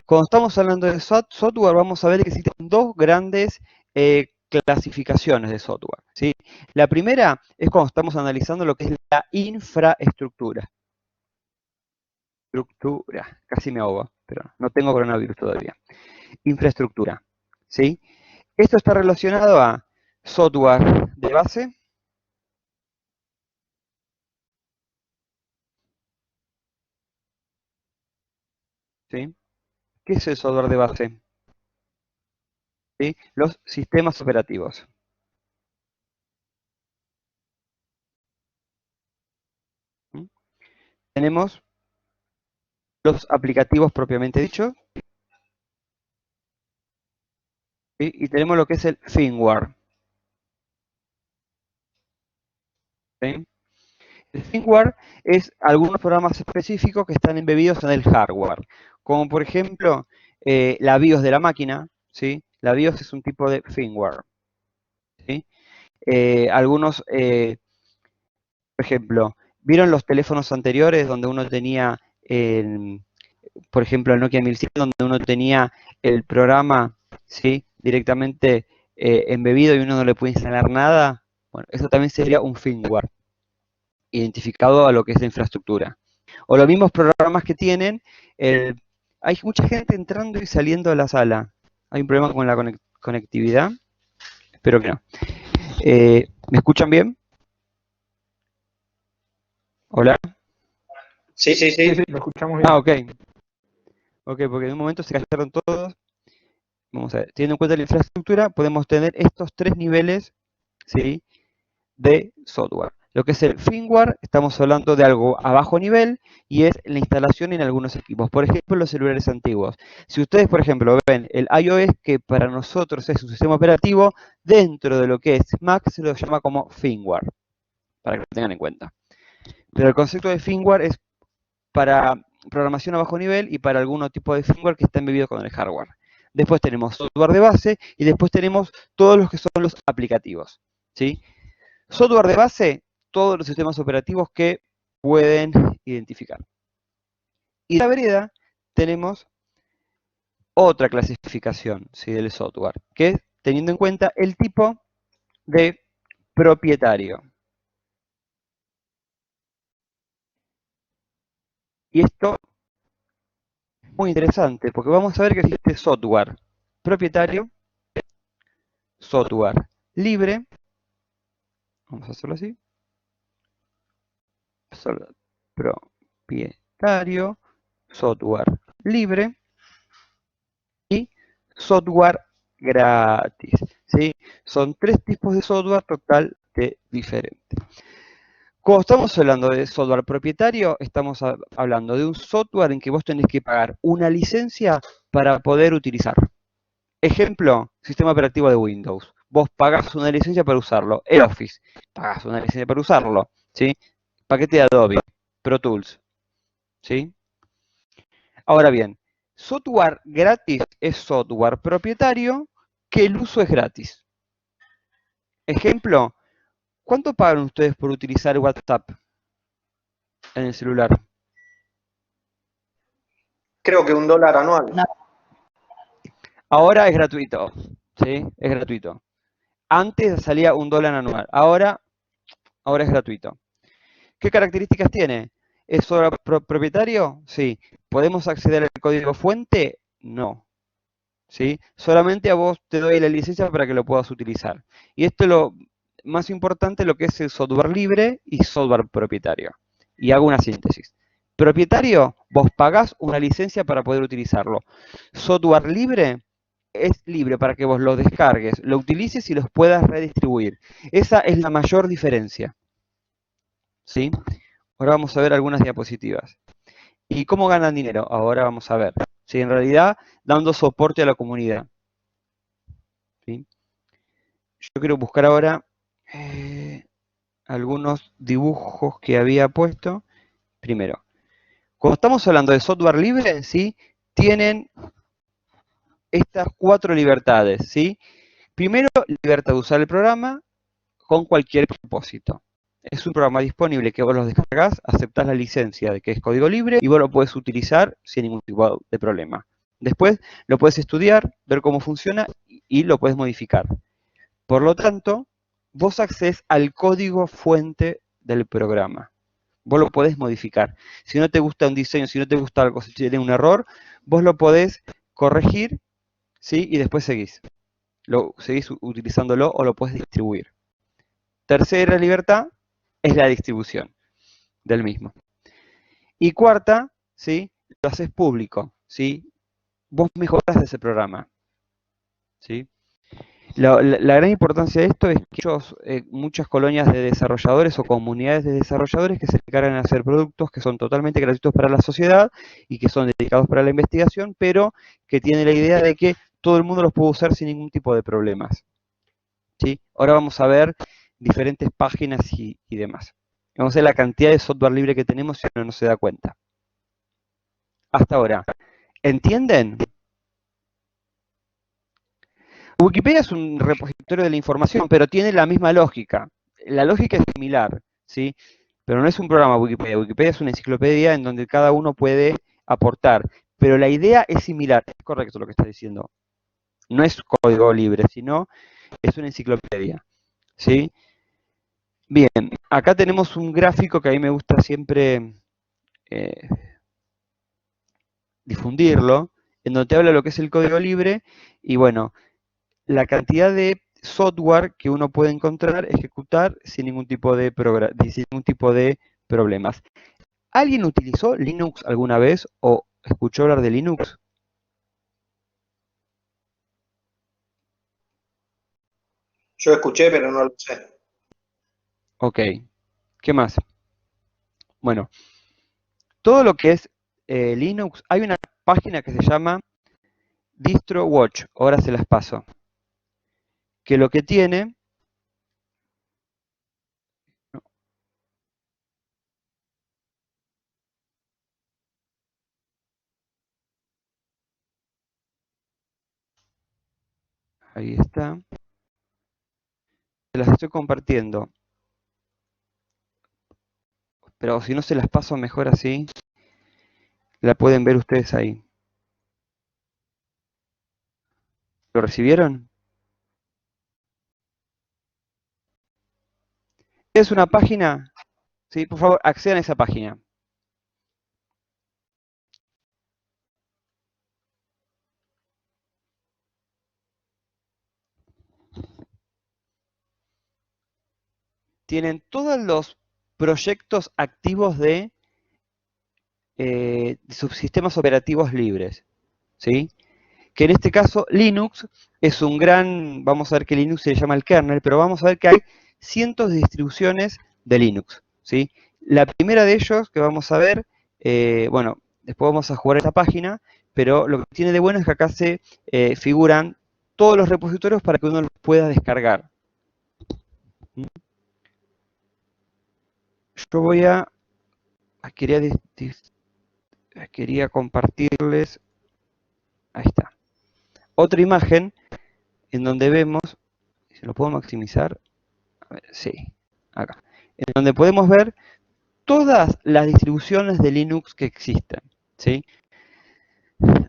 Cuando estamos hablando de software, vamos a ver que existen dos grandes clasificaciones de software, ¿sí? La primera es cuando estamos analizando lo que es la infraestructura. Casi me ahogo, pero no tengo coronavirus todavía. Infraestructura, ¿sí? Esto está relacionado a software de base, ¿sí? ¿Qué es el software de base? ¿Sí? Los sistemas operativos. ¿Mm? Tenemos los aplicativos propiamente dichos, ¿sí? Y tenemos lo que es el firmware, ¿sí? El firmware es algunos programas específicos que están embebidos en el hardware, como por ejemplo la BIOS de la máquina, ¿sí? La BIOS es un tipo de firmware, ¿sí? Algunos, por ejemplo, ¿vieron los teléfonos anteriores donde uno tenía, por ejemplo, el Nokia 1100, donde uno tenía el programa, ¿sí? Directamente embebido y uno no le puede instalar nada? Bueno, eso también sería un firmware identificado a lo que es la infraestructura. O los mismos programas que tienen, hay mucha gente entrando y saliendo de la sala. Hay un problema con la conectividad, espero que no. ¿Me escuchan bien? ¿Hola? Sí, sí, Sí, sí. sí, lo escuchamos bien. Ah, ok. Ok, porque en un momento se cayeron todos. Vamos a ver, teniendo en cuenta la infraestructura, podemos tener estos tres niveles, ¿sí? De software. Lo que es el firmware, estamos hablando de algo a bajo nivel y es la instalación en algunos equipos. Por ejemplo, los celulares antiguos. Si ustedes, por ejemplo, ven el iOS, que para nosotros es un sistema operativo, dentro de lo que es Mac se lo llama como firmware, para que lo tengan en cuenta. Pero el concepto de firmware es para programación a bajo nivel y para algún tipo de firmware que está embebido con el hardware. Después tenemos software de base y después tenemos todos los que son los aplicativos, ¿sí? Software de base, todos los sistemas operativos que pueden identificar. Y en la vereda tenemos otra clasificación, ¿sí? Del software, que es teniendo en cuenta el tipo de propietario. Y esto es muy interesante porque vamos a ver que existe software propietario, software libre, vamos a hacerlo así, propietario, software libre y software gratis, ¿sí? Son tres tipos de software totalmente diferentes. Cuando estamos hablando de software propietario, estamos hablando de un software en que vos tenés que pagar una licencia para poder utilizar. Ejemplo, sistema operativo de Windows. Vos pagás una licencia para usarlo. El Office, pagás una licencia para usarlo, ¿sí? Paquete de Adobe, Pro Tools, ¿sí? Ahora bien, software gratis es software propietario que el uso es gratis. Ejemplo, ¿cuánto pagan ustedes por utilizar WhatsApp en el celular? Creo que $1 anual. Ahora es gratuito, ¿sí? Es gratuito. Antes salía $1 anual, ahora es gratuito. ¿Qué características tiene? ¿Es software propietario? Sí. ¿Podemos acceder al código fuente? No. ¿Sí? Solamente a vos te doy la licencia para que lo puedas utilizar. Y esto es lo más importante, lo que es el software libre y software propietario. Y hago una síntesis. Propietario, vos pagás una licencia para poder utilizarlo. Software libre es libre para que vos lo descargues, lo utilices y los puedas redistribuir. Esa es la mayor diferencia, ¿sí? Ahora vamos a ver algunas diapositivas. ¿Y cómo ganan dinero? Ahora vamos a ver. Sí, en realidad, dando soporte a la comunidad, ¿sí? Yo quiero buscar ahora algunos dibujos que había puesto. Primero, cuando estamos hablando de software libre, ¿sí? Tienen estas cuatro libertades, ¿sí? Primero, libertad de usar el programa con cualquier propósito. Es un programa disponible que vos lo descargas, aceptás la licencia de que es código libre y vos lo puedes utilizar sin ningún tipo de problema. Después lo puedes estudiar, ver cómo funciona y lo puedes modificar. Por lo tanto, vos accedes al código fuente del programa. Vos lo podés modificar. Si no te gusta un diseño, si no te gusta algo, si tiene un error, vos lo podés corregir, ¿sí? Y después seguís. Seguís utilizándolo o lo podés distribuir. Tercera libertad es la distribución del mismo. Y cuarta, ¿sí? Lo haces público, ¿sí? Vos mejoras ese programa, ¿sí? La gran importancia de esto es que muchas colonias de desarrolladores o comunidades de desarrolladores que se encargan de hacer productos que son totalmente gratuitos para la sociedad y que son dedicados para la investigación, pero que tienen la idea de que todo el mundo los puede usar sin ningún tipo de problemas, ¿sí? Ahora vamos a ver diferentes páginas y demás. Vamos a ver la cantidad de software libre que tenemos si uno no se da cuenta. Hasta ahora, ¿entienden? Wikipedia es un repositorio de la información, pero tiene la misma lógica. La lógica es similar, ¿sí? Pero no es un programa Wikipedia. Wikipedia es una enciclopedia en donde cada uno puede aportar. Pero la idea es similar. Es correcto lo que está diciendo. No es código libre, sino es una enciclopedia, ¿sí? Bien, acá tenemos un gráfico que a mí me gusta siempre difundirlo, en donde te habla de lo que es el código libre y bueno, la cantidad de software que uno puede encontrar, ejecutar sin ningún tipo de problemas. ¿Alguien utilizó Linux alguna vez o escuchó hablar de Linux? Yo escuché, pero no lo sé. Ok, ¿qué más? Bueno, todo lo que es Linux, hay una página que se llama DistroWatch, ahora se las paso, que lo que tiene, ahí está, se las estoy compartiendo, pero si no se las paso mejor así, la pueden ver ustedes ahí. ¿Lo recibieron? Es una página, sí, por favor, accedan a esa página. Tienen todos los proyectos activos de subsistemas operativos libres, ¿sí? Que en este caso Linux es un gran, vamos a ver que Linux se le llama el kernel, pero vamos a ver que hay cientos de distribuciones de Linux, ¿sí? La primera de ellos que vamos a ver, bueno, después vamos a jugar a esta página, pero lo que tiene de bueno es que acá se figuran todos los repositorios para que uno los pueda descargar. Yo voy a quería compartirles, ahí está, otra imagen en donde vemos, si lo puedo maximizar, a ver, sí, acá, en donde podemos ver todas las distribuciones de Linux que existen, ¿sí?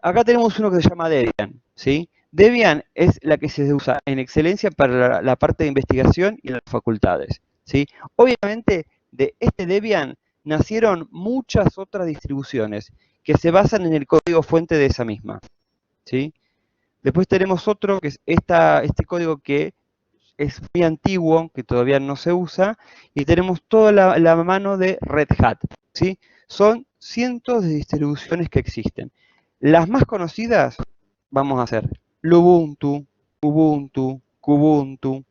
Acá tenemos uno que se llama Debian, ¿sí? Debian es la que se usa en excelencia para la parte de investigación y en las facultades, ¿sí? Obviamente, de este Debian nacieron muchas otras distribuciones que se basan en el código fuente de esa misma, ¿sí? Después tenemos otro que es este código que es muy antiguo, que todavía no se usa, y tenemos toda la mano de Red Hat, ¿sí? Son cientos de distribuciones que existen. Las más conocidas, vamos a hacer Lubuntu, Ubuntu, Kubuntu,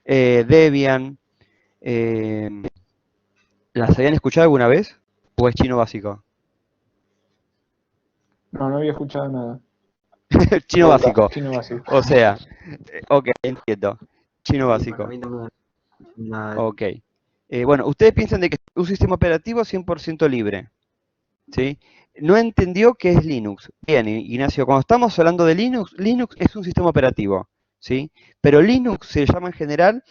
Debian. ¿Las habían escuchado alguna vez? ¿O es chino básico? No, no había escuchado nada. Chino Nunca. básico. Chino básico. O sea, ok, entiendo. Chino básico. Ok. Bueno, ustedes piensan de que es un sistema operativo 100% libre, ¿sí? No entendió qué es Linux. Bien, Ignacio, cuando estamos hablando de Linux, Linux es un sistema operativo, ¿sí? Pero Linux se llama en general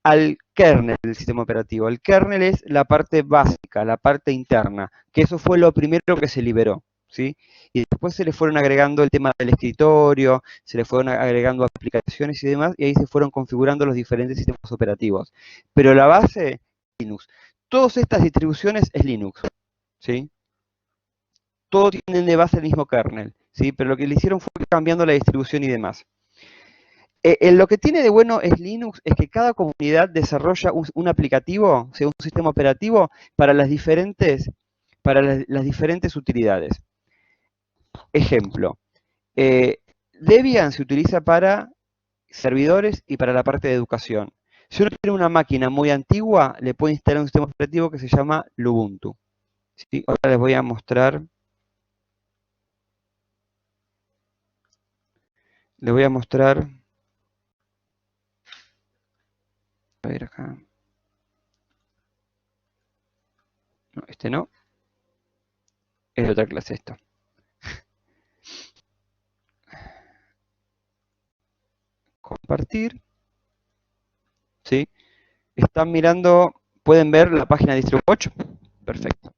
al kernel del sistema operativo. El kernel es la parte básica, la parte interna, que eso fue lo primero que se liberó, ¿sí? Y después se le fueron agregando el tema del escritorio, se le fueron agregando aplicaciones y demás, y ahí se fueron configurando los diferentes sistemas operativos. Pero la base, Linux. Todas estas distribuciones es Linux, ¿sí? Todos tienen de base el mismo kernel, ¿sí? Pero lo que le hicieron fue cambiando la distribución y demás. Lo que tiene de bueno es Linux es que cada comunidad desarrolla un aplicativo, o sea, un sistema operativo para las diferentes utilidades. Ejemplo, Debian se utiliza para servidores y para la parte de educación. Si uno tiene una máquina muy antigua, le puede instalar un sistema operativo que se llama Lubuntu. ¿Sí? Ahora les voy a mostrar. Les voy a mostrar. A ver acá. No, este no. Es de otra clase esto. Compartir. ¿Sí? Están mirando, pueden ver la página de DistroWatch. Perfecto.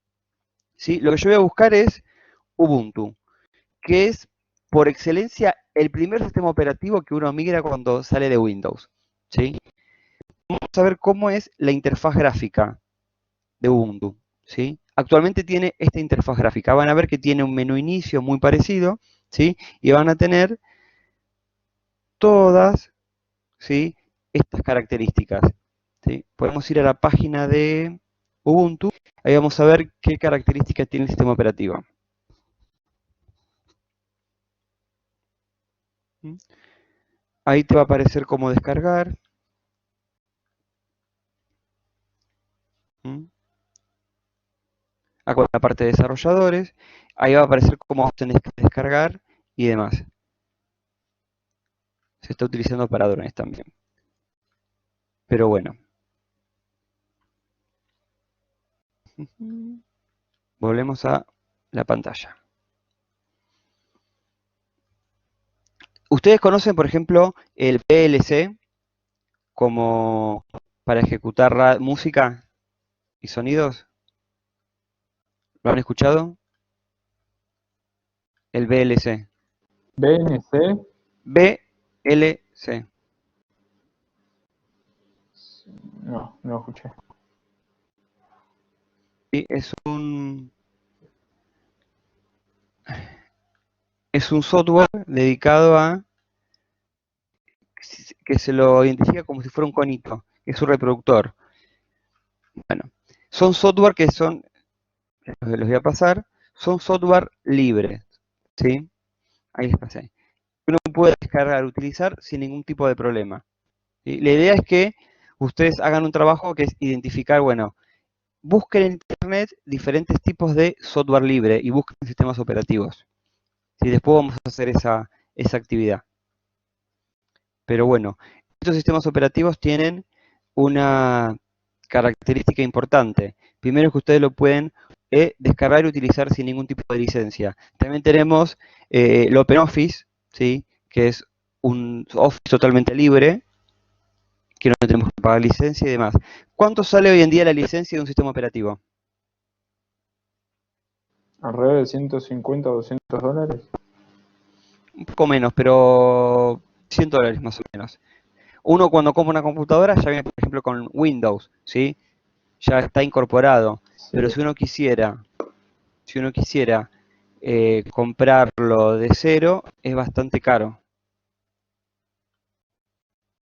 ¿Sí? Lo que yo voy a buscar es Ubuntu, que es por excelencia el primer sistema operativo que uno migra cuando sale de Windows. ¿Sí? Vamos a ver cómo es la interfaz gráfica de Ubuntu. ¿Sí? Actualmente tiene esta interfaz gráfica. Van a ver que tiene un menú inicio muy parecido, ¿sí? Y van a tener todas, ¿sí?, estas características. ¿Sí? Podemos ir a la página de Ubuntu, ahí vamos a ver qué características tiene el sistema operativo. ¿Mm? Ahí te va a aparecer cómo descargar. ¿Mm? Acá en la parte de desarrolladores, ahí va a aparecer cómo tenés que descargar y demás. Se está utilizando para drones también. Pero bueno. Volvemos a la pantalla. ¿Ustedes conocen, por ejemplo, el PLC como para ejecutar música y sonidos? ¿Lo han escuchado? El VLC. BNC, VLC. no, no escuché. Sí, es un software dedicado a que se lo identifica como si fuera un conito, que es un reproductor. Bueno, son software que son, los voy a pasar, son software libres, ¿sí? Ahí les pasé. Uno puede descargar, utilizar sin ningún tipo de problema. ¿Sí? La idea es que ustedes hagan un trabajo que es identificar, bueno, busquen en internet diferentes tipos de software libre y busquen sistemas operativos. ¿Sí? Después vamos a hacer esa actividad. Pero bueno, estos sistemas operativos tienen una característica importante. Primero es que ustedes lo pueden descargar y utilizar sin ningún tipo de licencia. También tenemos el OpenOffice, ¿sí?, que es un Office totalmente libre, que no tenemos que pagar licencia y demás. ¿Cuánto sale hoy en día la licencia de un sistema operativo? Alrededor de 150 o $200. Un poco menos, pero $100 más o menos. Uno cuando compra una computadora ya viene, por ejemplo, con Windows, ¿sí? Ya está incorporado. Sí. Pero si uno quisiera comprarlo de cero, es bastante caro.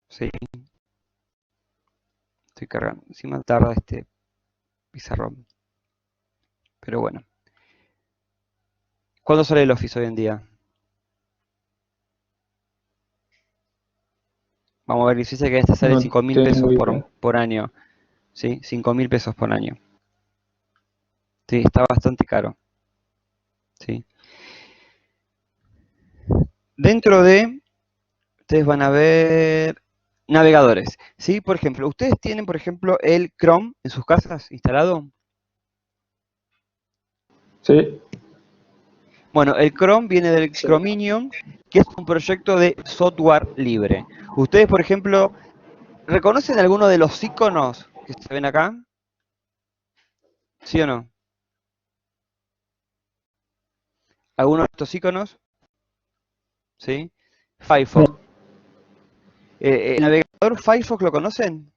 ¿Sí? Estoy cargando. Encima tarda este pizarrón. Pero bueno. ¿Cuánto sale el Office hoy en día? Vamos a ver, dice que este sale No 5.000 pesos tengo idea. por año. ¿Sí? 5.000 pesos por año. Sí, está bastante caro. ¿Sí? Dentro de, ustedes van a ver navegadores. ¿Sí? Por ejemplo, ¿ustedes tienen, por ejemplo, el Chrome en sus casas instalado? Sí, Bueno, el Chrome viene del Sí. Chromium, que es un proyecto de software libre. Ustedes, por ejemplo, ¿reconocen alguno de los iconos que se ven acá? ¿Sí o no? ¿Alguno de estos iconos? ¿Sí? Firefox. No. ¿El navegador Firefox lo conocen?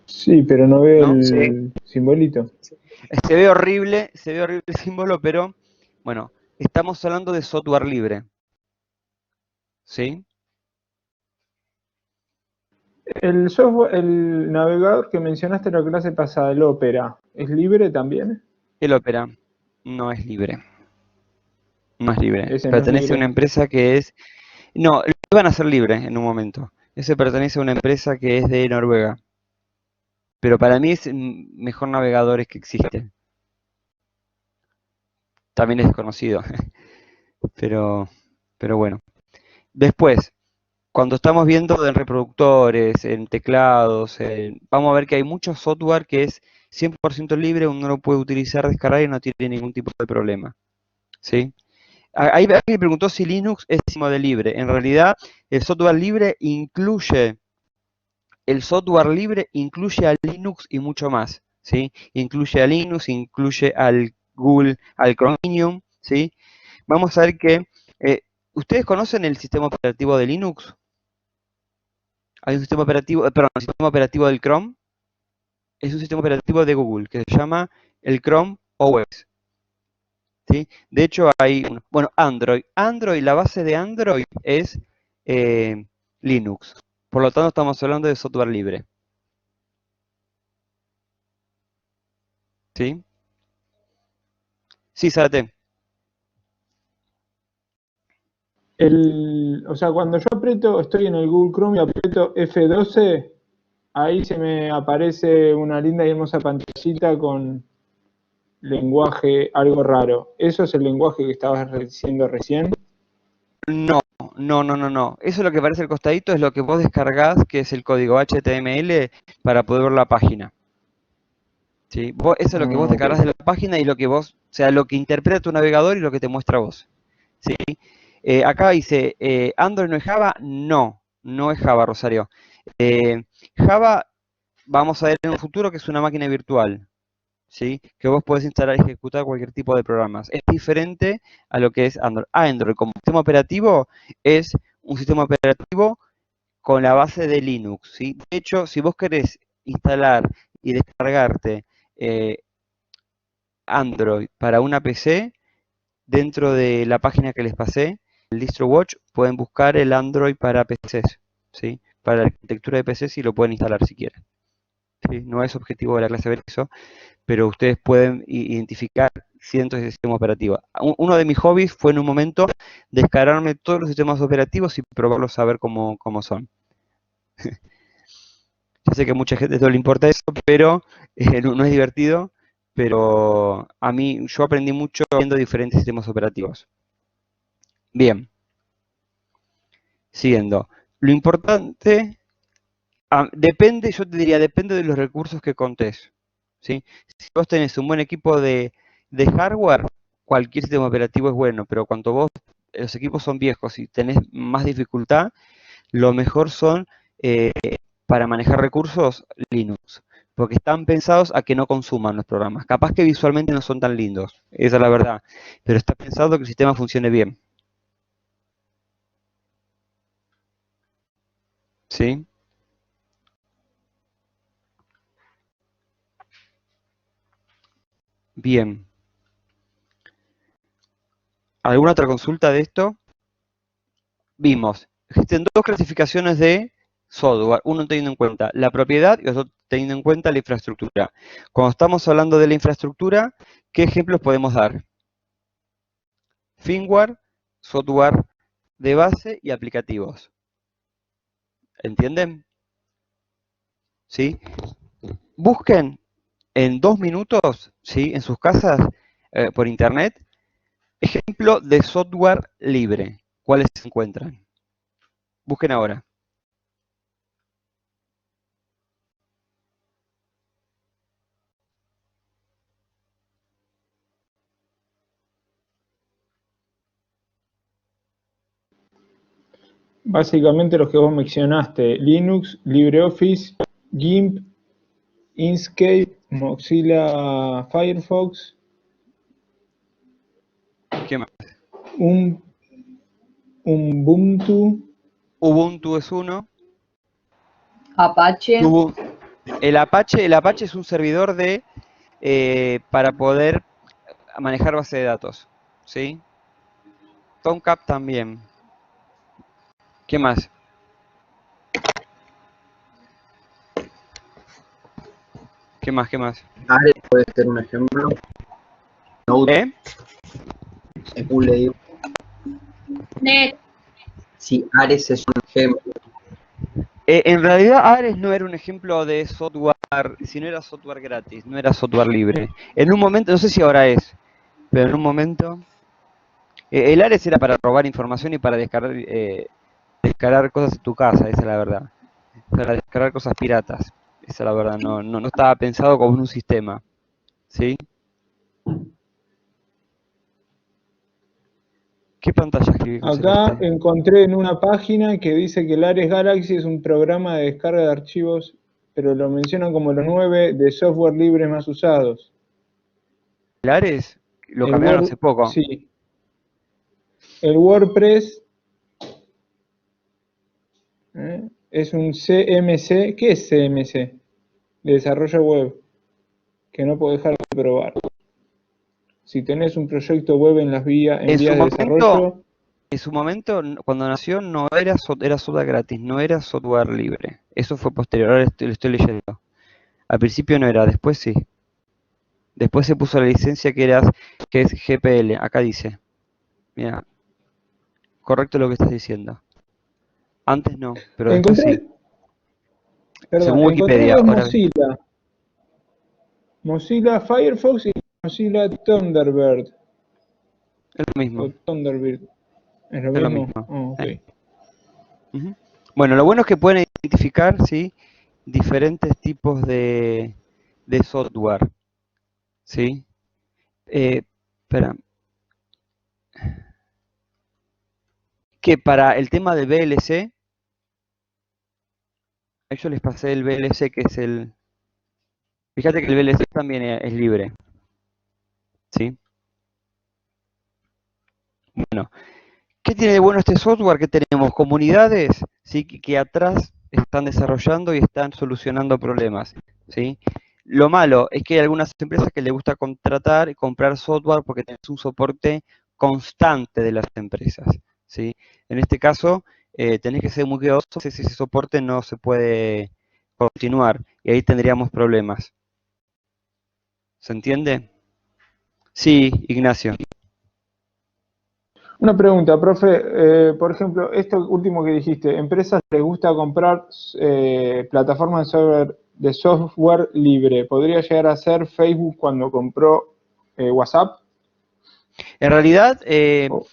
Sí, pero no veo ¿No? el simbolito. Se ve horrible el símbolo, pero bueno, estamos hablando de software libre. ¿Sí? El software, el navegador que mencionaste en la clase pasada, el Opera, ¿es libre también? El Opera no es libre. No es libre. Ese no es Pertenece a una libre. empresa que es... No, lo iban a hacer libre en un momento. Ese pertenece a una empresa que es de Noruega. Pero para mí es el mejor navegador que existe. También es desconocido. Pero, pero bueno. Después, cuando estamos viendo en reproductores, en teclados, vamos a ver que hay mucho software que es 100% libre, uno lo puede utilizar, descargar y no tiene ningún tipo de problema. ¿Sí? Ahí alguien me preguntó si Linux es sinónimo de libre. En realidad, el software libre incluye a Linux y mucho más. ¿Sí? Incluye a Linux, incluye al Google, al Chromium, ¿sí? Vamos a ver que... ¿ustedes conocen el sistema operativo de Linux? Hay un sistema operativo, perdón, el sistema operativo del Chrome es un sistema operativo de Google que se llama el Chrome OS. ¿Sí? De hecho, hay uno. Bueno, Android. Android, la base de Android es Linux. Por lo tanto, estamos hablando de software libre. ¿Sí? Sí, Zárate. O sea, cuando yo aprieto, estoy en el Google Chrome y aprieto F12, ahí se me aparece una linda y hermosa pantallita con lenguaje algo raro. ¿Eso es el lenguaje que estabas diciendo recién? No, no. Eso lo que aparece al costadito es lo que vos descargás, que es el código HTML para poder ver la página. ¿Sí? Eso es lo que vos Ah, ok. descargás de la página y lo que vos, o sea, lo que interpreta tu navegador y lo que te muestra a vos. ¿Sí? Acá dice, ¿Android no es Java? No, no es Java, Rosario. Java, vamos a ver en un futuro que es una máquina virtual, ¿sí? Que vos podés instalar y ejecutar cualquier tipo de programas. Es diferente a lo que es Android. Android como sistema operativo es un sistema operativo con la base de Linux, ¿sí? De hecho, si vos querés instalar y descargarte eh, Android para una PC, dentro de la página que les pasé, el DistroWatch, pueden buscar el Android para PCs, ¿sí? Para la arquitectura de PCs y lo pueden instalar si quieren. ¿Sí? No es objetivo de la clase ver eso, pero ustedes pueden identificar cientos de sistemas operativos. Uno de mis hobbies fue en un momento descargarme todos los sistemas operativos y probarlos a ver cómo son. Yo sé que a mucha gente no le importa eso, pero no es divertido, pero a mí yo aprendí mucho viendo diferentes sistemas operativos. Bien, siguiendo. Lo importante, depende, yo te diría, depende de los recursos que contés. ¿Sí? Si vos tenés un buen equipo de hardware, cualquier sistema operativo es bueno, pero cuando los equipos son viejos y tenés más dificultad, lo mejor son, para manejar recursos, Linux. Porque están pensados a que no consuman los programas. Capaz que visualmente no son tan lindos, esa es la verdad. Pero está pensado que el sistema funcione bien. ¿Sí? Bien. ¿Alguna otra consulta de esto? Vimos, existen dos clasificaciones de software, uno teniendo en cuenta la propiedad y otro teniendo en cuenta la infraestructura. Cuando estamos hablando de la infraestructura, ¿qué ejemplos podemos dar? Firmware, software de base y aplicativos. ¿Entienden? ¿Sí? Busquen en 2 minutos, ¿sí? En sus casas, por internet, ejemplo de software libre. ¿Cuáles se encuentran? Busquen ahora. Básicamente los que vos mencionaste, Linux, LibreOffice, GIMP, Inkscape, Mozilla Firefox ¿Qué más? Un Ubuntu. Ubuntu es uno. Apache. El Apache es un servidor para poder manejar base de datos, ¿sí? Tomcat también. ¿Qué más? ¿Qué más? ¿Qué más? Ares puede ser un ejemplo. Node, le digo, Net. si Ares es un ejemplo. En realidad Ares no era un ejemplo de software, si no era software gratis, no era software libre. En un momento, no sé si ahora es, pero en un momento... el Ares era para robar información y para descargar cosas de tu casa, esa es la verdad. Para descargar cosas piratas, esa es la verdad. No estaba pensado como un sistema, ¿sí? ¿Qué pantalla escribí con Acá celeste? encontré en una página que dice que el Ares Galaxy es un programa de descarga de archivos, pero lo mencionan como los 9 de software libre más usados. El Ares lo El cambiaron Word- hace poco. Sí. El WordPress es un CMC. ¿Qué es CMC? De desarrollo web, que no puedo dejar de probar. Si tenés un proyecto web en En su vías de desarrollo, En su momento, cuando nació, no era, era software gratis, no era software libre. Eso fue posterior, ahora lo estoy leyendo. Al principio no era, después sí. Después se puso la licencia que es GPL, acá dice. Mira, correcto lo que estás diciendo. Antes no, pero después sí. Según encontré Wikipedia, dos ahora ves. Mozilla. Mozilla Firefox y Mozilla Thunderbird. Es lo mismo, O Thunderbird. ¿Es lo es lo mismo? mismo. Oh, ok. Ujú. Bueno, lo bueno es que pueden identificar, ¿sí?, diferentes tipos de software, ¿sí? Espera. Que para el tema del VLC, a ellos les pasé el VLC, que es el... Fíjate que el VLC también es libre, ¿sí? Bueno, ¿qué tiene de bueno este software? Que tenemos comunidades, ¿sí?, que atrás están desarrollando y están solucionando problemas, ¿sí? Lo malo es que hay algunas empresas que les gusta contratar y comprar software porque tenés un soporte constante de las empresas, ¿sí? En este caso, tenés que ser muy cuidadoso si ese soporte no se puede continuar y ahí tendríamos problemas. ¿Se entiende? Sí, Ignacio. Una pregunta, profe. Por ejemplo, esto último que dijiste, ¿empresas les gusta comprar plataformas de software libre? ¿Podría llegar a ser Facebook cuando compró WhatsApp? En realidad, Oh.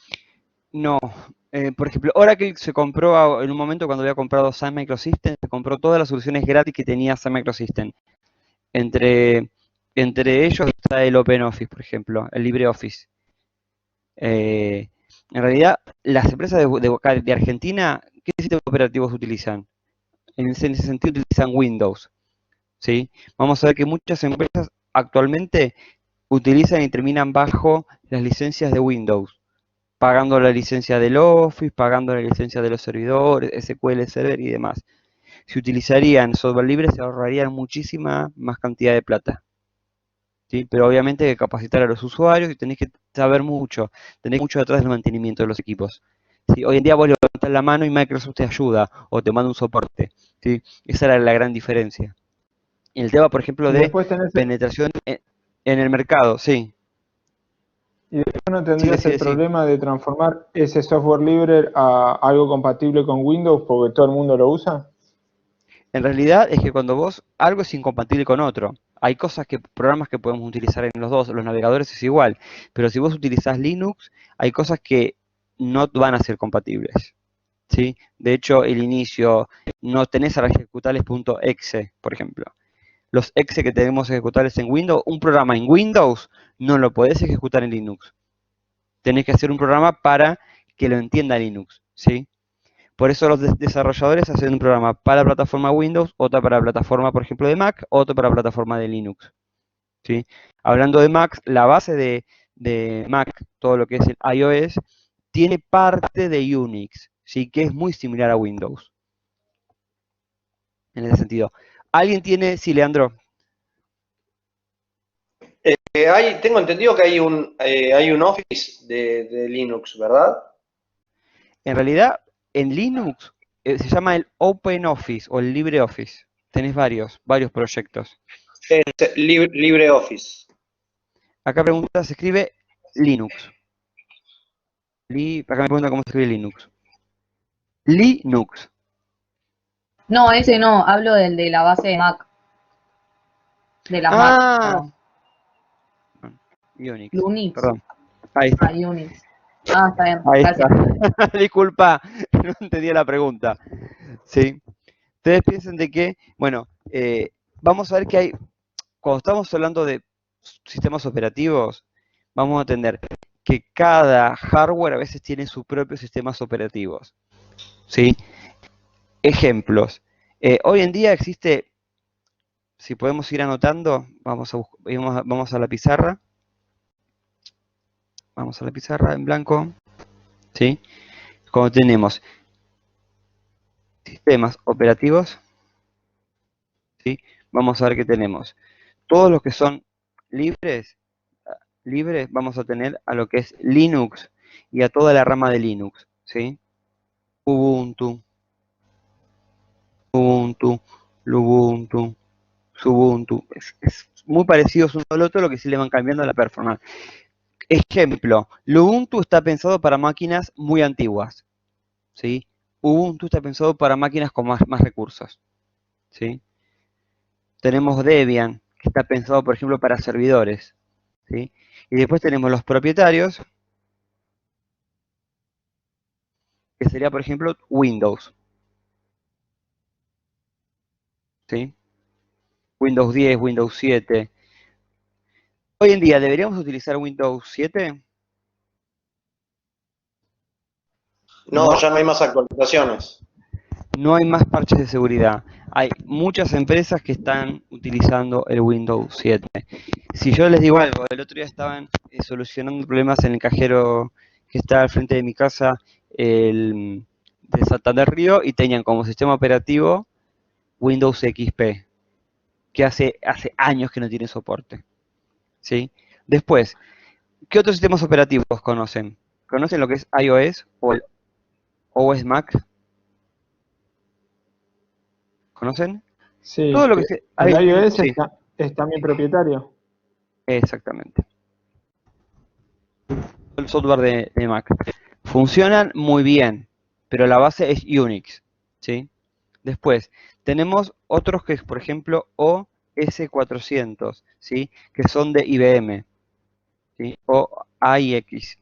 no. Por ejemplo, Oracle se compró en un momento cuando había comprado Sun Microsystems, se compró todas las soluciones gratis que tenía Sun Microsystems. Entre ellos está el OpenOffice, por ejemplo, el LibreOffice. En realidad, las empresas de Argentina, ¿qué sistemas operativos utilizan? En ese sentido utilizan Windows, ¿sí? Vamos a ver que muchas empresas actualmente utilizan y terminan bajo las licencias de Windows, pagando la licencia del Office, pagando la licencia de los servidores, SQL Server y demás. Si utilizarían software libre se ahorrarían muchísima más cantidad de plata, ¿sí? Pero obviamente hay que capacitar a los usuarios y tenés que saber mucho, tenés mucho detrás del mantenimiento de los equipos, ¿sí? Hoy en día vos levantás la mano y Microsoft te ayuda o te manda un soporte, ¿sí? Esa era la gran diferencia. Y el tema, por ejemplo, Y de después penetración en el mercado, sí. y después no Sí, tendrías el problema de transformar ese software libre a algo compatible con Windows porque todo el mundo lo usa. En realidad es que cuando algo es incompatible con otro. Hay programas que podemos utilizar en los dos, los navegadores es igual, pero si vos utilizás Linux, hay cosas que no van a ser compatibles, ¿sí? De hecho, el inicio, no tenés ahora ejecutables .exe, por ejemplo. Los exe que tenemos ejecutables en Windows, un programa en Windows no lo podés ejecutar en Linux. Tenés que hacer un programa para que lo entienda Linux, ¿sí? Por eso los desarrolladores hacen un programa para la plataforma Windows, otra para la plataforma, por ejemplo, de Mac, otro para la plataforma de Linux, ¿sí? Hablando de Mac, la base de de Mac, todo lo que es el iOS, tiene parte de Unix, ¿sí? Que es muy similar a Windows. En ese sentido. ¿Alguien tiene, sí, Leandro? Tengo entendido que hay un Office de Linux, ¿verdad? En realidad, en Linux se llama el OpenOffice o el LibreOffice. Tenés varios proyectos. Es LibreOffice. Acá pregunta, se escribe Linux. Acá me pregunta cómo se escribe Linux. Linux. No, ese no, hablo del de la base de Mac. De las Mac. Ah, Perdón. Unix. Lunix. Perdón. Ahí está. Ah, Unix. Ah, está bien, Ahí gracias. está. Disculpa, no entendía la pregunta. Sí. Ustedes piensen de que, bueno, vamos a ver que hay, cuando estamos hablando de sistemas operativos, vamos a entender que cada hardware a veces tiene sus propios sistemas operativos. ¿Sí? Ejemplos. Hoy en día existe, si podemos ir anotando, vamos a la pizarra. Vamos a la pizarra en blanco. ¿Sí? Como tenemos sistemas operativos, ¿sí? Vamos a ver que tenemos todos los que son libres, vamos a tener a lo que es Linux y a toda la rama de Linux, ¿sí? Ubuntu, Lubuntu, Xubuntu. Es muy parecidos uno al otro, lo que sí le van cambiando la performance. Ejemplo, Lubuntu está pensado para máquinas muy antiguas, ¿sí? Ubuntu está pensado para máquinas con más recursos, ¿sí? Tenemos Debian, que está pensado, por ejemplo, para servidores, ¿sí? Y después tenemos los propietarios, que sería, por ejemplo, Windows, ¿sí? Windows 10, Windows 7. Hoy en día, ¿deberíamos utilizar Windows 7? No, ya no hay más actualizaciones. No hay más parches de seguridad. Hay muchas empresas que están utilizando el Windows 7. Si yo les digo algo, el otro día estaban solucionando problemas en el cajero que está al frente de mi casa de Santander Río y tenían como sistema operativo Windows XP, que hace años que no tiene soporte. ¿Sí? Después, ¿qué otros sistemas operativos conocen? ¿Conocen lo que es iOS o el OS Mac? ¿Conocen? Sí, Todo lo que el iOS sí, es también propietario. exactamente. El software de Mac. Funcionan muy bien, pero la base es Unix, ¿sí? Después, tenemos otros que es, por ejemplo, OS400, ¿sí? Que son de IBM, ¿sí? O AIX,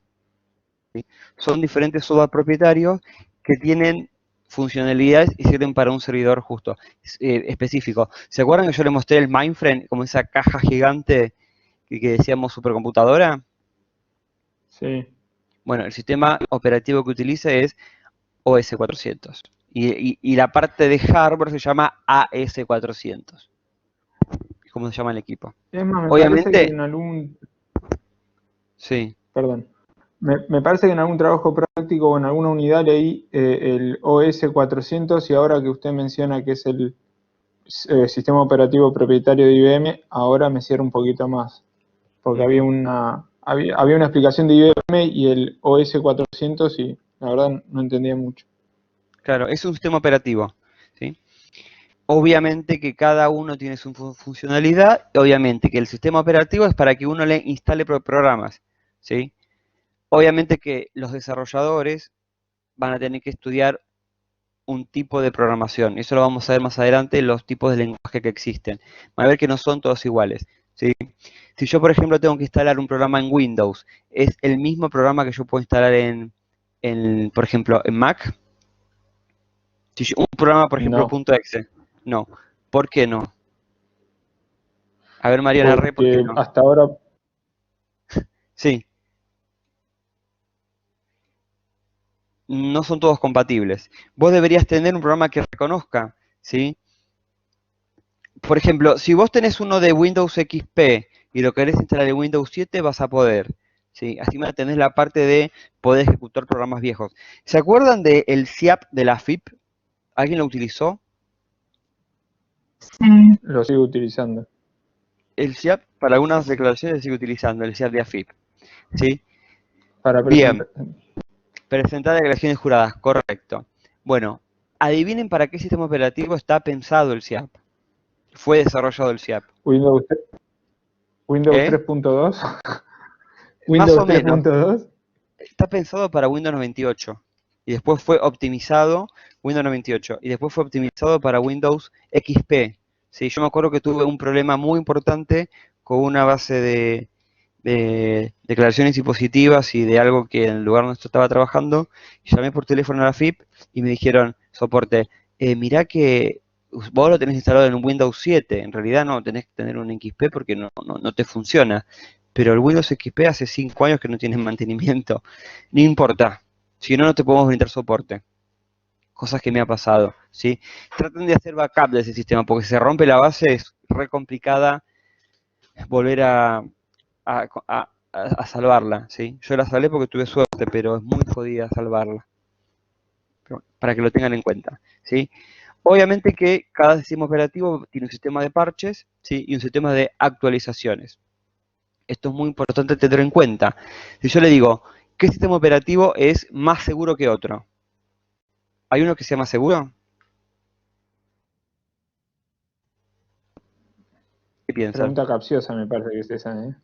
¿sí? Son diferentes software propietarios que tienen funcionalidades y sirven para un servidor justo, específico. ¿Se acuerdan que yo les mostré el mainframe como esa caja gigante que decíamos supercomputadora? Sí. Bueno, el sistema operativo que utiliza es OS400. Y la parte de hardware se llama AS400. Es como se llama el equipo. Es más, me parece que Obviamente, en algún, sí, perdón, me parece que en algún trabajo práctico o en alguna unidad leí el OS 400 y ahora que usted menciona que es el sistema operativo propietario de IBM, ahora me cierra un poquito más, porque había una explicación de IBM y el OS 400 y la verdad no entendía mucho. claro, es un sistema operativo, ¿sí? Obviamente que cada uno tiene su funcionalidad, obviamente que el sistema operativo es para que uno le instale programas, ¿sí? Obviamente que los desarrolladores van a tener que estudiar un tipo de programación. Eso lo vamos a ver más adelante, los tipos de lenguaje que existen. Van a ver que no son todos iguales, ¿sí? Si yo, por ejemplo, tengo que instalar un programa en Windows, ¿es el mismo programa que yo puedo instalar por ejemplo, en Mac? Un programa, por ejemplo, No, .exe. No. ¿Por qué no? A ver, Mariana Re, ¿por qué porque no? hasta ahora, Sí, no son todos compatibles. Vos deberías tener un programa que reconozca, ¿sí? Por ejemplo, si vos tenés uno de Windows XP y lo querés instalar en Windows 7, vas a poder. ¿sí? Así mantenés la parte de poder ejecutar programas viejos. ¿Se acuerdan del SIAP de la FIP? ¿Alguien lo utilizó? Sí. Lo sigo utilizando. El SIAP para algunas declaraciones se sigue utilizando, el SIAP de AFIP, ¿sí? Para Bien, presentar. presentar declaraciones juradas, correcto. Bueno, adivinen para qué sistema operativo está pensado el SIAP. Fue desarrollado el SIAP. Windows ¿Eh? 3.2. Más Windows o menos. 3.2. Está pensado para Windows 98. Y después fue optimizado Windows 98. Y después fue optimizado para Windows XP. Sí, yo me acuerdo que tuve un problema muy importante con una base de declaraciones impositivas y de algo que en el lugar donde yo estaba trabajando. Llamé por teléfono a la FIP y me dijeron, soporte, mirá que vos lo tenés instalado en un Windows 7. En realidad no, tenés que tener un XP porque no te funciona. Pero el Windows XP hace 5 años que no tiene mantenimiento. No importa. Si no, no te podemos brindar soporte. Cosas que me ha pasado, ¿sí? Traten de hacer backup de ese sistema, porque si se rompe la base es re complicada volver a salvarla, ¿sí? Yo la salvé porque tuve suerte, pero es muy jodida salvarla. Pero para que lo tengan en cuenta, ¿sí? Obviamente que cada sistema operativo tiene un sistema de parches, ¿sí? Y un sistema de actualizaciones. Esto es muy importante tener en cuenta. Si yo le digo, ¿qué sistema operativo es más seguro que otro? ¿Hay uno que sea más seguro? ¿Qué piensan? Pregunta capciosa me parece que es esa, ¿eh?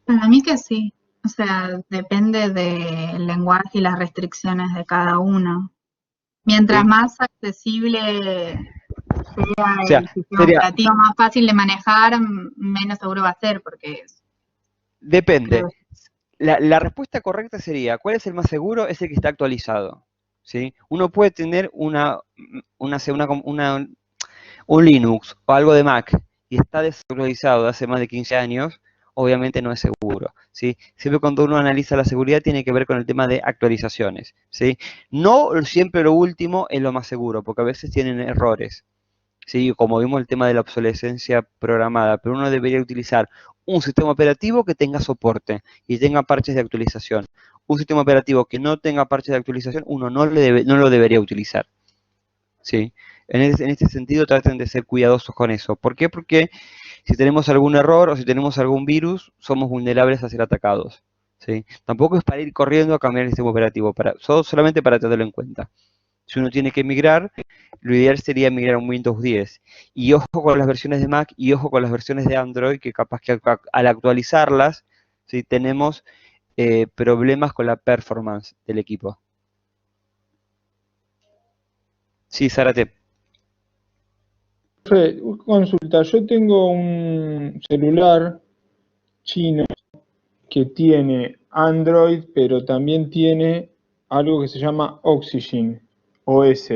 Para mí que sí. O sea, depende del lenguaje y las restricciones de cada uno. Mientras ¿Sí? más accesible sea O sea, el sistema sería, operativo, más fácil de manejar, menos seguro va a ser, porque depende. creo. La respuesta correcta sería, ¿cuál es el más seguro? Es el que está actualizado, ¿sí? Uno puede tener un Linux o algo de Mac y está desactualizado de hace más de 15 años, obviamente no es seguro, ¿sí? Siempre cuando uno analiza la seguridad tiene que ver con el tema de actualizaciones, ¿sí? No siempre lo último es lo más seguro, porque a veces tienen errores, ¿sí? Como vimos el tema de la obsolescencia programada, pero uno debería utilizar un sistema operativo que tenga soporte y tenga parches de actualización. Un sistema operativo que no tenga parches de actualización, uno no lo debería utilizar, ¿sí? En este sentido, traten de ser cuidadosos con eso. ¿Por qué? Porque si tenemos algún error o si tenemos algún virus, somos vulnerables a ser atacados, ¿sí? Tampoco es para ir corriendo a cambiar el sistema operativo, solamente para tenerlo en cuenta. Si uno tiene que migrar, lo ideal sería migrar a un Windows 10. Y ojo con las versiones de Mac y ojo con las versiones de Android, que capaz que al actualizarlas, ¿sí? Tenemos problemas con la performance del equipo. Sí, Zárate. Consulta, yo tengo un celular chino que tiene Android, pero también tiene algo que se llama Oxygen, OS.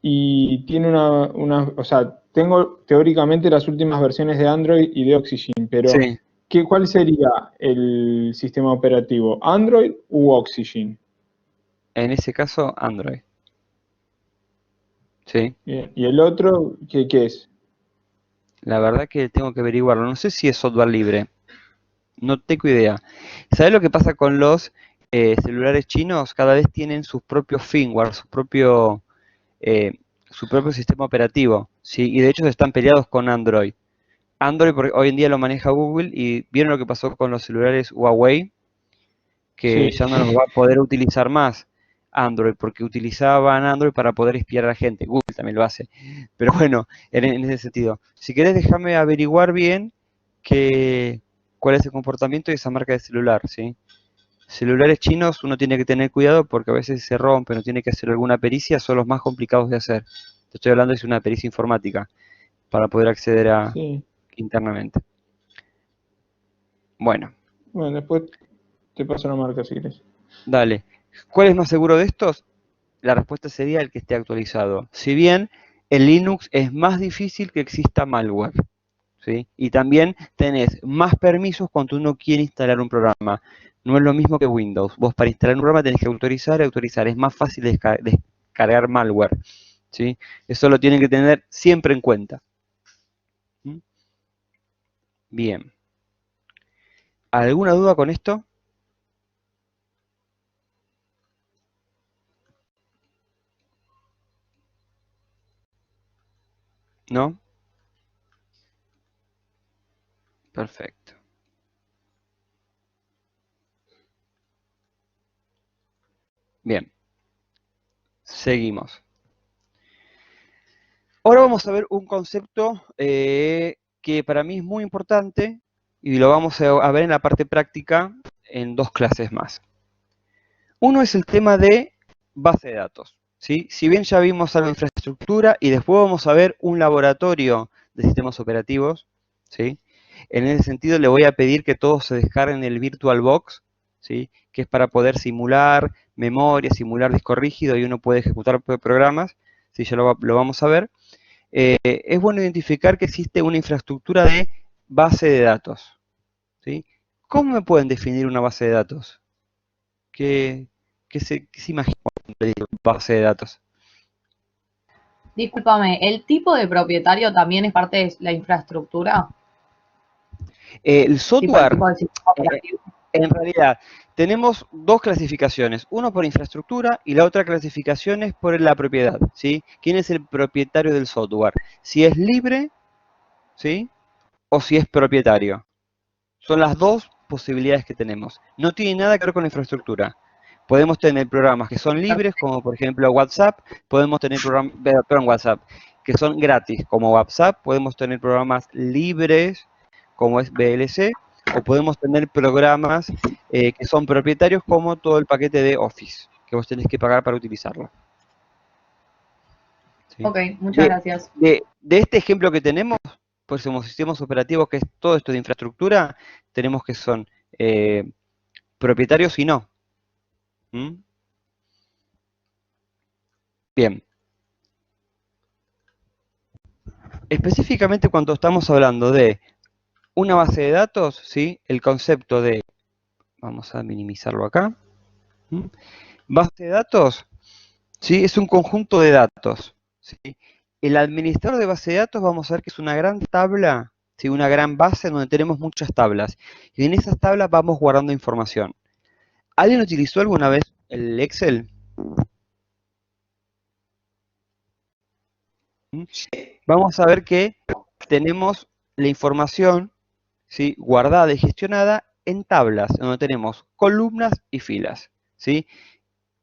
Y tiene o sea, tengo teóricamente las últimas versiones de Android y de Oxygen, pero Sí, ¿cuál sería el sistema operativo? ¿Android u Oxygen? en ese caso, Android. Sí, Bien. ¿Y el otro qué es? la verdad que tengo que averiguarlo. No sé si es software libre. No tengo idea. ¿Sabes lo que pasa con los celulares chinos? Cada vez tienen sus propios firmware, eh, su propio sistema operativo, ¿sí? Y de hecho están peleados con Android. Android hoy en día lo maneja Google y vieron lo que pasó con los celulares Huawei, que Sí, ya no los va a poder utilizar más Android, porque utilizaban Android para poder espiar a la gente. Google también lo hace. Pero bueno, en ese sentido. Si querés, déjame averiguar bien cuál es el comportamiento de esa marca de celular, ¿sí? Celulares chinos uno tiene que tener cuidado porque a veces se rompen o tiene que hacer alguna pericia, son los más complicados de hacer. Te estoy hablando de una pericia informática para poder acceder sí. internamente. Bueno, Bueno, después te paso la marca si quieres. dale. ¿Cuál es más seguro de estos? La respuesta sería el que esté actualizado. Si bien en Linux es más difícil que exista malware, ¿sí? Y también tenés más permisos cuando uno quiere instalar un programa. No es lo mismo que Windows. Vos para instalar un programa tenés que autorizar y autorizar. Es más fácil descargar malware, ¿sí? Eso lo tienen que tener siempre en cuenta. ¿Mm? Bien. ¿Alguna duda con esto? ¿No? Perfecto. Bien. Seguimos. Ahora vamos a ver un concepto que para mí es muy importante y lo vamos a ver en la parte práctica en 2 clases más. Uno es el tema de base de datos, ¿sí? Si bien ya vimos algo de infraestructura y después vamos a ver un laboratorio de sistemas operativos, ¿sí? En ese sentido le voy a pedir que todos se descarguen el VirtualBox, ¿sí? Que es para poder simular memoria, simular disco rígido y uno puede ejecutar programas, ¿sí? Ya lo vamos a ver. Es bueno identificar que existe una infraestructura de base de datos, ¿sí? ¿Cómo me pueden definir una base de datos? ¿Qué se imagina cuando digo base de datos? Discúlpame, ¿el tipo de propietario también es parte de la infraestructura? El Tipo el software, tipo de sistema operativo. en realidad, tenemos 2 clasificaciones, uno por infraestructura y la otra clasificación es por la propiedad, ¿sí? ¿Quién es el propietario del software? Si es libre, ¿sí? O si es propietario. Son las 2 posibilidades que tenemos. No tiene nada que ver con la infraestructura. Podemos tener programas que son libres, como por ejemplo WhatsApp, podemos tener programas, WhatsApp, que son gratis, como WhatsApp, podemos tener programas libres, como es VLC, o podemos tener programas que son propietarios, como todo el paquete de Office, que vos tenés que pagar para utilizarlo. ¿Sí? Ok, muchas gracias. De este ejemplo que tenemos, pues somos sistemas operativos, que es todo esto de infraestructura, tenemos que son propietarios y no. ¿Mm? Bien. Específicamente cuando estamos hablando de una base de datos, ¿sí? El concepto de, vamos a minimizarlo acá, ¿Mm? Base de datos, ¿sí? Es un conjunto de datos, ¿sí? El administrador de base de datos vamos a ver que es una gran tabla, ¿sí? Una gran base donde tenemos muchas tablas. Y en esas tablas vamos guardando información. ¿Alguien utilizó alguna vez el Excel? ¿Mm? Vamos a ver que tenemos la información, ¿sí? Guardada y gestionada en tablas, donde tenemos columnas y filas, ¿sí?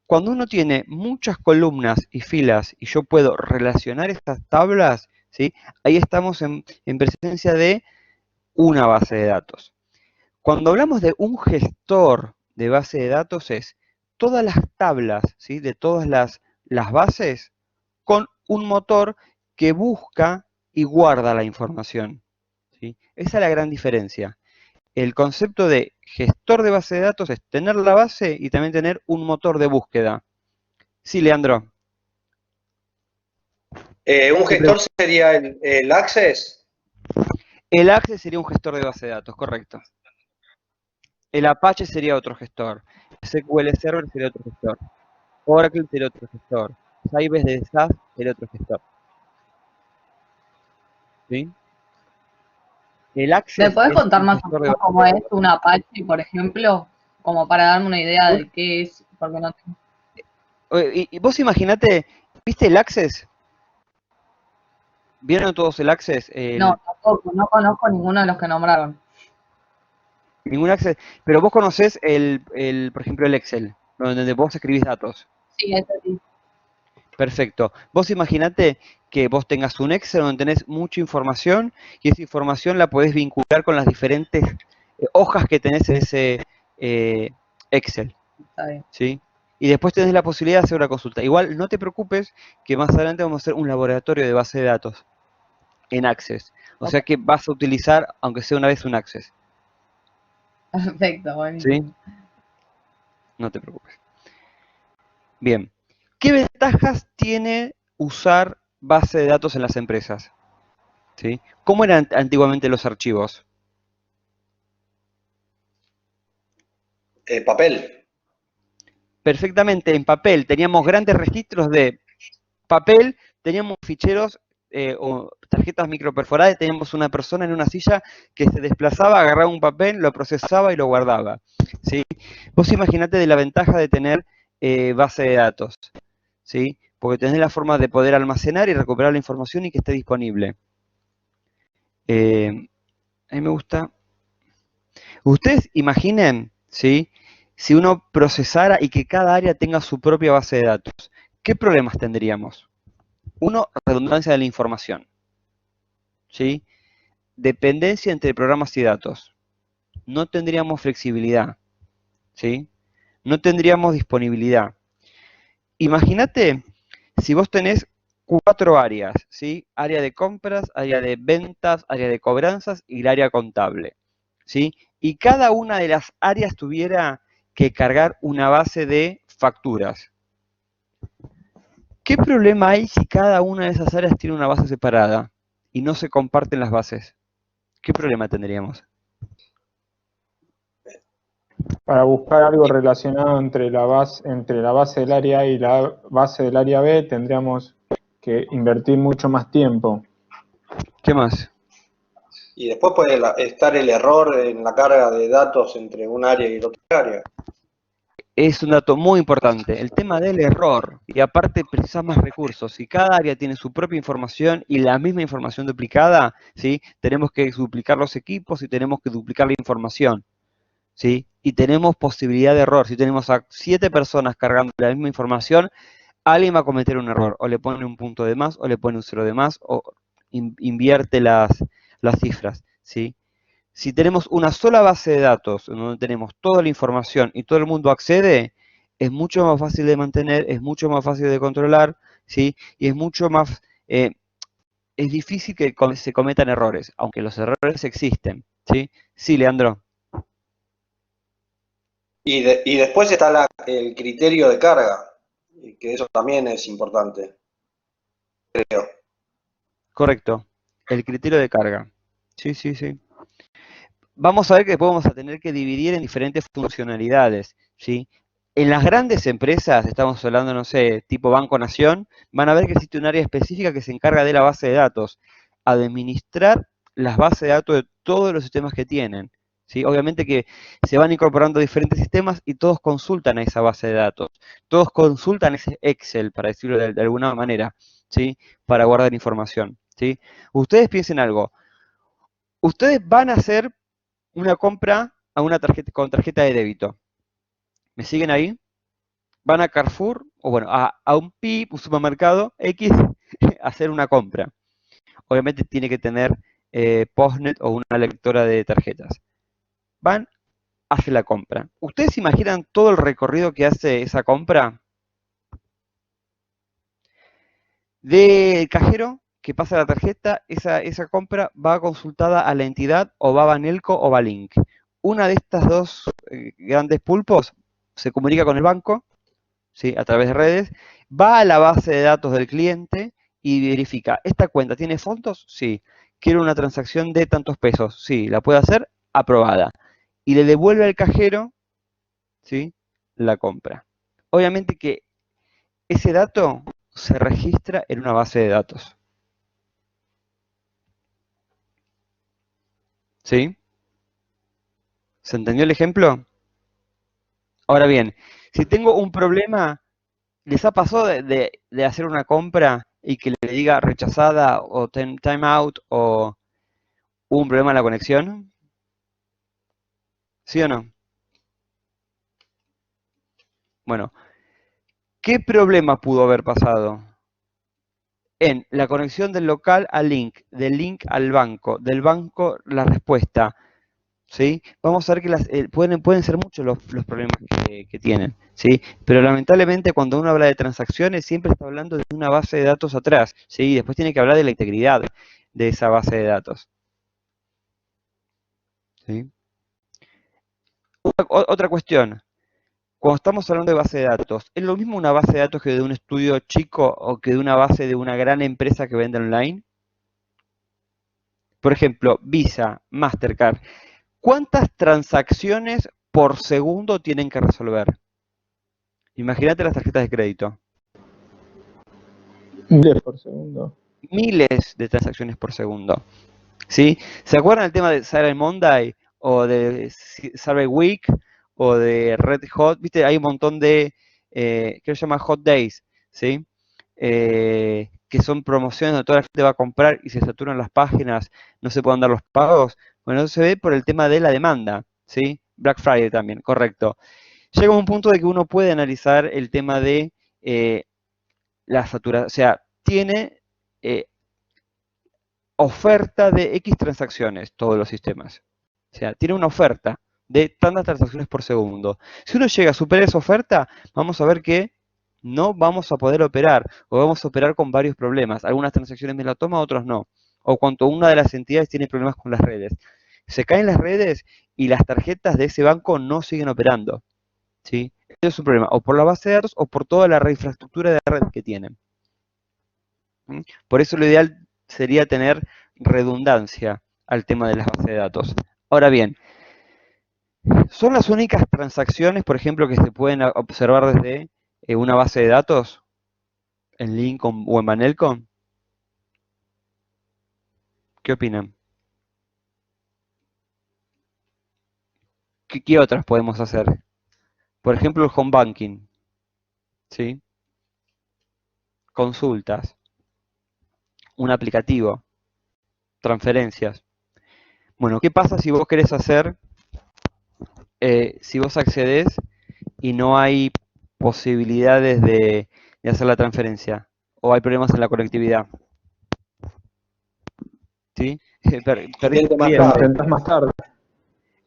Cuando uno tiene muchas columnas y filas y yo puedo relacionar estas tablas, ¿sí? Ahí estamos en presencia de una base de datos. Cuando hablamos de un gestor de base de datos es todas las tablas, ¿sí? De todas las bases con un motor que busca y guarda la información, ¿sí? Esa es la gran diferencia. El concepto de gestor de base de datos es tener la base y también tener un motor de búsqueda. Sí, Leandro. ¿Un gestor sería el Access? El Access sería un gestor de base de datos, correcto. El Apache sería otro gestor. SQL Server sería otro gestor. Oracle sería otro gestor. Sybase de SAS sería otro gestor. ¿Sí? El Access ¿Me podés es contar un más o gestor de menos base cómo de es datos. un Apache, por ejemplo? Como para darme una idea de qué es, porque no tengo. Y vos imaginate, ¿viste el Access? ¿Vieron todos el Access? No, tampoco, no conozco ninguno de los que nombraron. Ningún Access. Pero vos conocés por ejemplo, el Excel, donde vos escribís datos. Sí, ese sí. Perfecto. Vos imaginate que vos tengas un Excel donde tenés mucha información y esa información la podés vincular con las diferentes hojas que tenés en ese Excel, Está bien. ¿sí? Y después tenés la posibilidad de hacer una consulta. Igual no te preocupes que más adelante vamos a hacer un laboratorio de base de datos en Access. O sea que vas a utilizar, aunque sea una vez, un Access, Perfecto, ¿sí? buenísimo. No te preocupes. Bien. ¿Qué ventajas tiene usar base de datos en las empresas? ¿Sí? ¿Cómo eran antiguamente los archivos? Papel. Perfectamente en papel. Teníamos grandes registros de papel, teníamos ficheros o tarjetas microperforadas y teníamos una persona en una silla que se desplazaba, agarraba un papel, lo procesaba y lo guardaba, ¿sí? Vos imaginate de la ventaja de tener base de datos, ¿sí? Porque tenés la forma de poder almacenar y recuperar la información y que esté disponible. A mí me gusta. Ustedes imaginen, ¿sí? Si uno procesara y que cada área tenga su propia base de datos, ¿qué problemas tendríamos? Uno, redundancia de la información, ¿sí? Dependencia entre programas y datos. No tendríamos flexibilidad, ¿sí? No tendríamos disponibilidad. Imagínate si vos tenés 4 áreas, ¿sí? Área de compras, área de ventas, área de cobranzas y el área contable, ¿sí? Y cada una de las áreas tuviera que cargar una base de facturas. ¿Qué problema hay si cada una de esas áreas tiene una base separada y no se comparten las bases? ¿Qué problema tendríamos? Para buscar algo relacionado entre la base del área A y la base del área B, tendríamos que invertir mucho más tiempo. ¿Qué más? Y después puede estar el error en la carga de datos entre un área y la otra área. Es un dato muy importante, el tema del error, y aparte precisas más recursos. Si cada área tiene su propia información y la misma información duplicada, ¿sí? Tenemos que duplicar los equipos y tenemos que duplicar la información, ¿sí? Y tenemos posibilidad de error. Si tenemos a 7 personas cargando la misma información, alguien va a cometer un error, o le pone un punto de más, o le pone un 0 de más, o invierte las cifras, ¿sí? Si tenemos una sola base de datos donde tenemos toda la información y todo el mundo accede, es mucho más fácil de mantener, es mucho más fácil de controlar, ¿sí? Y es mucho más, es difícil que se cometan errores, aunque los errores existen, ¿sí? Sí, Leandro. Y después está el criterio de carga, que eso también es importante, creo. Correcto, el criterio de carga. Sí, sí, sí. Vamos a ver que después vamos a tener que dividir en diferentes funcionalidades, ¿sí? En las grandes empresas, estamos hablando, no sé, tipo Banco Nación, van a ver que existe un área específica que se encarga de la base de datos, administrar las bases de datos de todos los sistemas que tienen, ¿sí? Obviamente que se van incorporando diferentes sistemas y todos consultan a esa base de datos, todos consultan ese Excel, para decirlo de alguna manera, ¿sí? Para guardar información, ¿sí? Ustedes piensen algo, ustedes van a hacer una compra a una tarjeta con tarjeta de débito. ¿Me siguen ahí? Van a Carrefour, o bueno, a un PIB, un supermercado X, a hacer una compra. Obviamente tiene que tener Postnet o una lectora de tarjetas. Van, hace la compra. ¿Ustedes imaginan todo el recorrido que hace esa compra? Del cajero que pasa la tarjeta, esa compra va consultada a la entidad o va a Banelco o va a Link. Una de estas dos grandes pulpos se comunica con el banco, ¿sí? A través de redes, va a la base de datos del cliente y verifica, ¿esta cuenta tiene fondos? Sí. ¿Quiero una transacción de tantos pesos? Sí. ¿La puede hacer? Aprobada. Y le devuelve al cajero, ¿sí? La compra. Obviamente que ese dato se registra en una base de datos. ¿Sí? ¿Se entendió el ejemplo? Ahora bien, si tengo un problema, ¿les ha pasado de hacer una compra y que le diga rechazada o time out o hubo un problema en la conexión? ¿Sí o no? Bueno, ¿qué problema pudo haber pasado? En la conexión del local al link, del link al banco, del banco la respuesta, ¿sí? Vamos a ver que pueden ser muchos los problemas que tienen, ¿sí? Pero lamentablemente cuando uno habla de transacciones siempre está hablando de una base de datos atrás, ¿sí? Y después tiene que hablar de la integridad de esa base de datos, ¿sí? Otra cuestión, cuando estamos hablando de base de datos, ¿es lo mismo una base de datos que de un estudio chico o que de una base de una gran empresa que vende online? Por ejemplo, Visa, Mastercard, ¿cuántas transacciones por segundo tienen que resolver? Imagínate las tarjetas de crédito. 10 por segundo. miles de transacciones por segundo. ¿Sí? ¿Se acuerdan del tema de Cyber Monday o de Cyber Week o de Red Hot? ¿Viste? Hay un montón de, que se llama Hot Days, ¿sí? Que son promociones donde toda la gente va a comprar y se saturan las páginas, no se pueden dar los pagos. Bueno, eso se ve por el tema de la demanda, ¿sí? Black Friday también, correcto. Llega un punto de que uno puede analizar el tema de la saturación, o sea, tiene oferta de X transacciones, todos los sistemas. O sea, tiene una oferta de tantas transacciones por segundo. Si uno llega a superar esa oferta, vamos a ver que no vamos a poder operar, o vamos a operar con varios problemas. Algunas transacciones me la toma, otros no. O cuando una de las entidades tiene problemas con las redes. Se caen las redes y las tarjetas de ese banco no siguen operando. ¿Sí? Eso es un problema, o por la base de datos o por toda la infraestructura de red que tienen. ¿Mm? Por eso lo ideal sería tener redundancia al tema de las bases de datos. Ahora bien, ¿son las únicas transacciones, por ejemplo, que se pueden observar desde una base de datos en Lincoln o en Manelcom? ¿Qué opinan? ¿Qué otras podemos hacer? Por ejemplo, el home banking, ¿sí? Consultas, un aplicativo, transferencias. Bueno, ¿qué pasa si vos querés hacer, si vos accedes y no hay posibilidades de hacer la transferencia? ¿O hay problemas en la conectividad? ¿Sí? Perdiste un Más Lo cliente. tarde. intentás más tarde.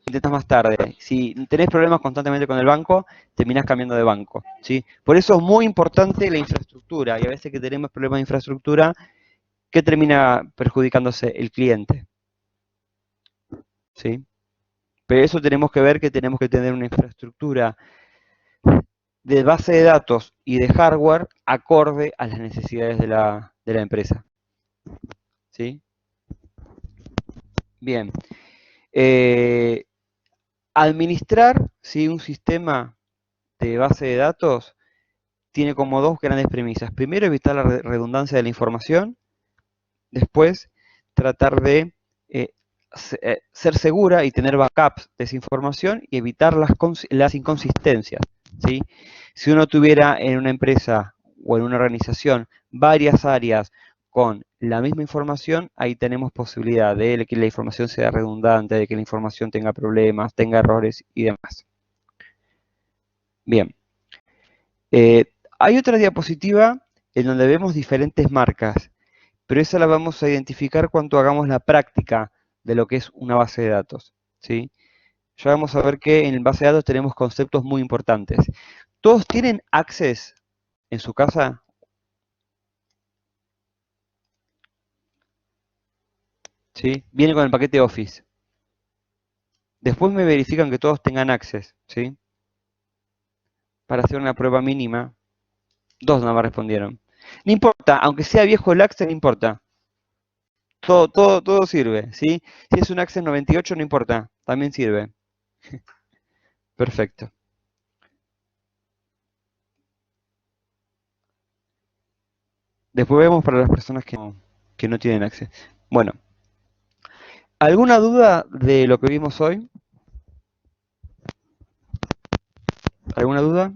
Intentas más tarde. Si tenés problemas constantemente con el banco, terminás cambiando de banco, ¿sí? Por eso es muy importante la infraestructura, y a veces que tenemos problemas de infraestructura, ¿qué termina perjudicándose? El cliente, ¿sí? Pero eso tenemos que ver que tenemos que tener una infraestructura de base de datos y de hardware acorde a las necesidades de la empresa, ¿sí? Bien. Administrar, ¿sí?, un sistema de base de datos tiene como dos grandes premisas. Primero, evitar la redundancia de la información. Después, tratar de ser segura y tener backups de esa información y evitar las inconsistencias, ¿sí? Si uno tuviera en una empresa o en una organización varias áreas con la misma información, ahí tenemos posibilidad de que la información sea redundante, de que la información tenga problemas, tenga errores y demás. Bien. Hay otra diapositiva en donde vemos diferentes marcas, pero esa la vamos a identificar cuando hagamos la práctica de lo que es una base de datos, ¿sí? Ya vamos a ver que en base de datos tenemos conceptos muy importantes. ¿Todos tienen Access en su casa? ¿Sí? Viene con el paquete Office. Después me verifican que todos tengan Access, ¿sí? Para hacer una prueba mínima. Dos nada más respondieron. No importa, aunque sea viejo el Access, no importa. Todo sirve, ¿sí? Si es un Access 98, no importa, también sirve. Perfecto. Después vemos para las personas que no tienen Access. Bueno, ¿alguna duda de lo que vimos hoy? ¿Alguna duda?